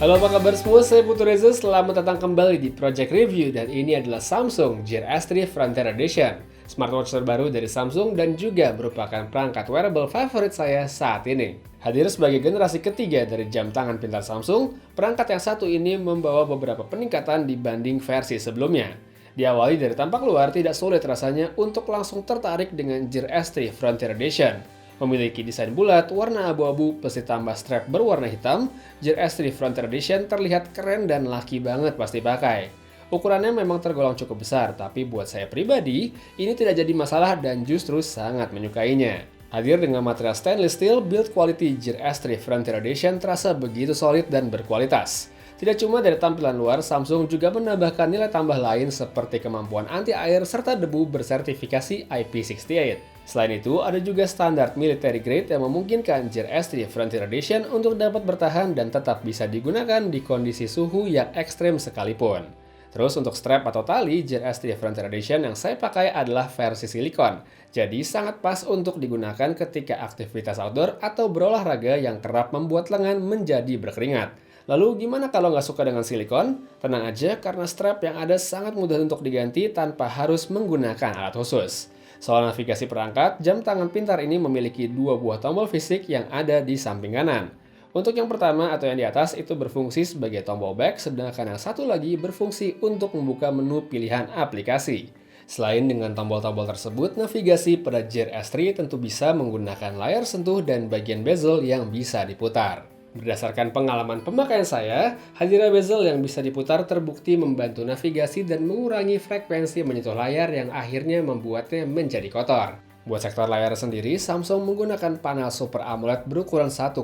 Halo, apa kabar semua? Saya Putu Reza, selamat datang kembali di Project Review dan ini adalah Samsung Gear S3 Frontier Edition, smartwatch terbaru dari Samsung dan juga merupakan perangkat wearable favorit saya saat ini. Hadir sebagai generasi ketiga dari jam tangan pintar Samsung, perangkat yang satu ini membawa beberapa peningkatan dibanding versi sebelumnya. Diawali dari tampak luar, tidak sulit rasanya untuk langsung tertarik dengan Gear S3 Frontier Edition. Memiliki desain bulat, warna abu-abu, plus ditambah strap berwarna hitam, Gear S3 Frontier Edition terlihat keren dan laki banget pas dipakai. Ukurannya memang tergolong cukup besar, tapi buat saya pribadi, ini tidak jadi masalah dan justru sangat menyukainya. Hadir dengan material stainless steel, build quality Gear S3 Frontier Edition terasa begitu solid dan berkualitas. Tidak cuma dari tampilan luar, Samsung juga menambahkan nilai tambah lain seperti kemampuan anti-air serta debu bersertifikasi IP68. Selain itu, ada juga standar military grade yang memungkinkan Gear S3 Frontier Edition untuk dapat bertahan dan tetap bisa digunakan di kondisi suhu yang ekstrem sekalipun. Terus untuk strap atau tali, Gear S3 Frontier Edition yang saya pakai adalah versi silikon. Jadi sangat pas untuk digunakan ketika aktivitas outdoor atau berolahraga yang kerap membuat lengan menjadi berkeringat. Lalu gimana kalau nggak suka dengan silikon? Tenang aja karena strap yang ada sangat mudah untuk diganti tanpa harus menggunakan alat khusus. Soal navigasi perangkat, jam tangan pintar ini memiliki dua buah tombol fisik yang ada di samping kanan. Untuk yang pertama atau yang di atas itu berfungsi sebagai tombol back, sedangkan yang satu lagi berfungsi untuk membuka menu pilihan aplikasi. Selain dengan tombol-tombol tersebut, navigasi pada Gear S3 tentu bisa menggunakan layar sentuh dan bagian bezel yang bisa diputar. Berdasarkan pengalaman pemakaian saya, hadirnya bezel yang bisa diputar terbukti membantu navigasi dan mengurangi frekuensi menyentuh layar yang akhirnya membuatnya menjadi kotor. Buat sektor layar sendiri, Samsung menggunakan panel Super AMOLED berukuran 1,3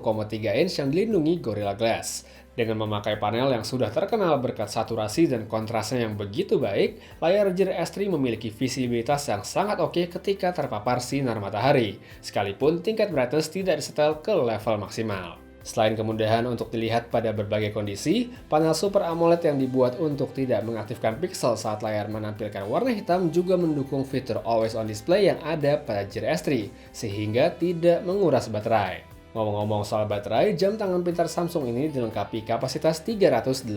inch yang dilindungi Gorilla Glass. Dengan memakai panel yang sudah terkenal berkat saturasi dan kontrasnya yang begitu baik, layar Gear S3 memiliki visibilitas yang sangat oke ketika terpapar sinar matahari, sekalipun tingkat brightness tidak disetel ke level maksimal. Selain kemudahan untuk dilihat pada berbagai kondisi, panel Super AMOLED yang dibuat untuk tidak mengaktifkan pixel saat layar menampilkan warna hitam juga mendukung fitur Always On Display yang ada pada Gear S3, sehingga tidak menguras baterai. Ngomong-ngomong soal baterai, jam tangan pintar Samsung ini dilengkapi kapasitas 380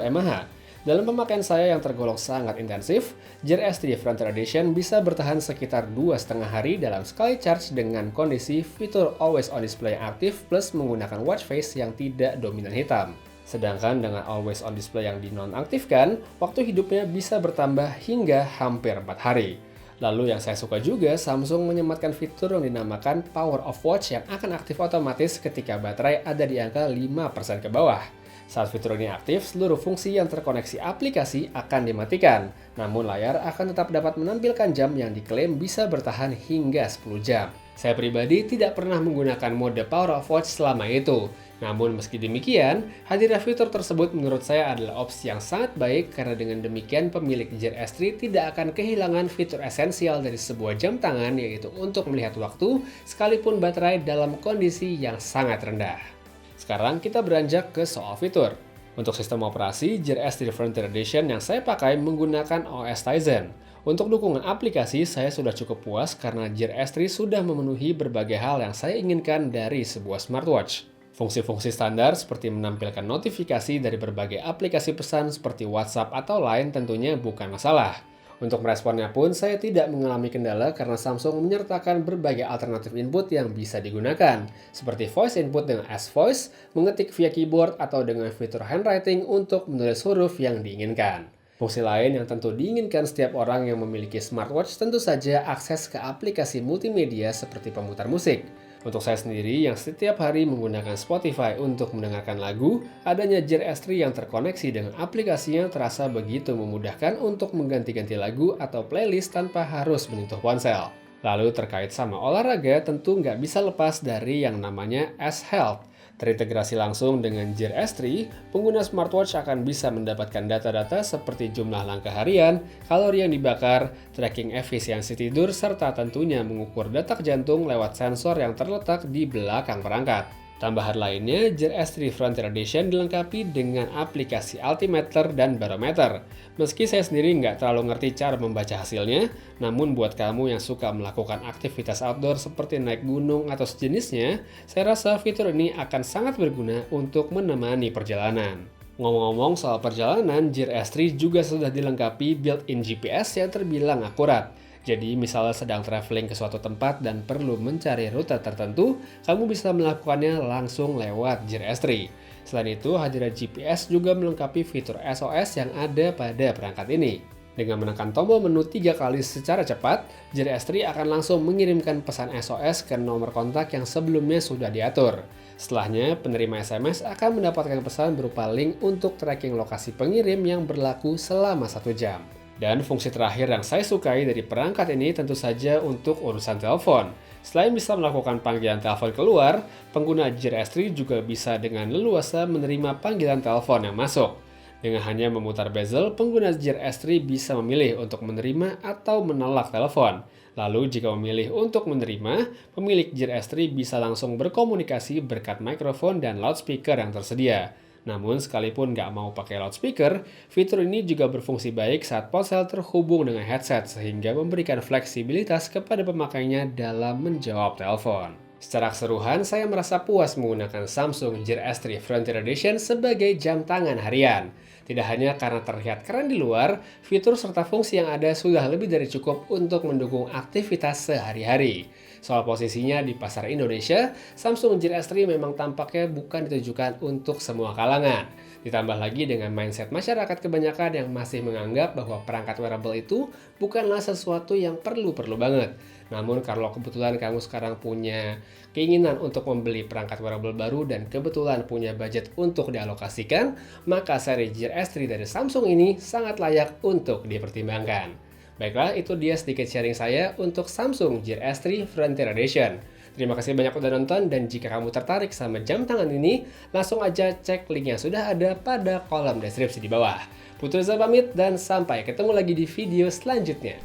mAh. Dalam pemakaian saya yang tergolong sangat intensif, Gear S3 Frontier Edition bisa bertahan sekitar 2,5 hari dalam sekali charge dengan kondisi fitur Always On Display yang aktif plus menggunakan watch face yang tidak dominan hitam. Sedangkan dengan Always On Display yang dinonaktifkan, waktu hidupnya bisa bertambah hingga hampir 4 hari. Lalu yang saya suka juga, Samsung menyematkan fitur yang dinamakan Power Off Watch yang akan aktif otomatis ketika baterai ada di angka 5% ke bawah. Saat fitur ini aktif, seluruh fungsi yang terkoneksi aplikasi akan dimatikan, namun layar akan tetap dapat menampilkan jam yang diklaim bisa bertahan hingga 10 jam. Saya pribadi tidak pernah menggunakan mode Power Off Watch selama itu. Namun meski demikian, hadirnya fitur tersebut menurut saya adalah opsi yang sangat baik karena dengan demikian pemilik Gear S3 tidak akan kehilangan fitur esensial dari sebuah jam tangan yaitu untuk melihat waktu sekalipun baterai dalam kondisi yang sangat rendah. Sekarang kita beranjak ke soal fitur. Untuk sistem operasi, Gear S3 Frontier Edition yang saya pakai menggunakan OS Tizen. Untuk dukungan aplikasi, saya sudah cukup puas karena Gear S3 sudah memenuhi berbagai hal yang saya inginkan dari sebuah smartwatch. Fungsi-fungsi standar seperti menampilkan notifikasi dari berbagai aplikasi pesan seperti WhatsApp atau Line tentunya bukan masalah. Untuk meresponnya pun saya tidak mengalami kendala karena Samsung menyertakan berbagai alternatif input yang bisa digunakan, seperti voice input dengan S-Voice, mengetik via keyboard, atau dengan fitur handwriting untuk menulis huruf yang diinginkan. Fungsi lain yang tentu diinginkan setiap orang yang memiliki smartwatch tentu saja akses ke aplikasi multimedia seperti pemutar musik. Untuk saya sendiri yang setiap hari menggunakan Spotify untuk mendengarkan lagu, adanya Gear S3 yang terkoneksi dengan aplikasinya terasa begitu memudahkan untuk mengganti-ganti lagu atau playlist tanpa harus menyentuh ponsel. Lalu terkait sama olahraga tentu nggak bisa lepas dari yang namanya S-Health. Terintegrasi langsung dengan Gear S3, pengguna smartwatch akan bisa mendapatkan data-data seperti jumlah langkah harian, kalori yang dibakar, tracking efisiensi tidur, serta tentunya mengukur detak jantung lewat sensor yang terletak di belakang perangkat. Tambahan lainnya, Gear S3 Frontier Edition dilengkapi dengan aplikasi altimeter dan barometer. Meski saya sendiri nggak terlalu ngerti cara membaca hasilnya, namun buat kamu yang suka melakukan aktivitas outdoor seperti naik gunung atau sejenisnya, saya rasa fitur ini akan sangat berguna untuk menemani perjalanan. Ngomong-ngomong soal perjalanan, Gear S3 juga sudah dilengkapi built-in GPS yang terbilang akurat. Jadi misalnya sedang traveling ke suatu tempat dan perlu mencari rute tertentu, kamu bisa melakukannya langsung lewat Gear S3. Selain itu, hadiran GPS juga melengkapi fitur SOS yang ada pada perangkat ini. Dengan menekan tombol menu 3 kali secara cepat, Gear S3 akan langsung mengirimkan pesan SOS ke nomor kontak yang sebelumnya sudah diatur. Setelahnya, penerima SMS akan mendapatkan pesan berupa link untuk tracking lokasi pengirim yang berlaku selama 1 jam. Dan fungsi terakhir yang saya sukai dari perangkat ini tentu saja untuk urusan telepon. Selain bisa melakukan panggilan telepon keluar, pengguna Gear S3 juga bisa dengan leluasa menerima panggilan telepon yang masuk. Dengan hanya memutar bezel, pengguna Gear S3 bisa memilih untuk menerima atau menolak telepon. Lalu jika memilih untuk menerima, pemilik Gear S3 bisa langsung berkomunikasi berkat mikrofon dan loudspeaker yang tersedia. Namun sekalipun nggak mau pakai loudspeaker, fitur ini juga berfungsi baik saat ponsel terhubung dengan headset sehingga memberikan fleksibilitas kepada pemakainya dalam menjawab telepon. Secara keseluruhan, saya merasa puas menggunakan Samsung Gear S3 Frontier Edition sebagai jam tangan harian. Tidak hanya karena terlihat keren di luar, fitur serta fungsi yang ada sudah lebih dari cukup untuk mendukung aktivitas sehari-hari. Soal posisinya di pasar Indonesia, Samsung Gear S3 memang tampaknya bukan ditujukan untuk semua kalangan. Ditambah lagi dengan mindset masyarakat kebanyakan yang masih menganggap bahwa perangkat wearable itu bukanlah sesuatu yang perlu-perlu banget. Namun kalau kebetulan kamu sekarang punya keinginan untuk membeli perangkat wearable baru dan kebetulan punya budget untuk dialokasikan, maka seri Gear S3 dari Samsung ini sangat layak untuk dipertimbangkan. Baiklah, itu dia sedikit sharing saya untuk Samsung Gear S3 Frontier Edition. Terima kasih banyak udah nonton, dan jika kamu tertarik sama jam tangan ini, langsung aja cek link yang sudah ada pada kolom deskripsi di bawah. Putu Reza pamit dan sampai ketemu lagi di video selanjutnya.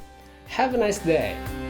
Have a nice day!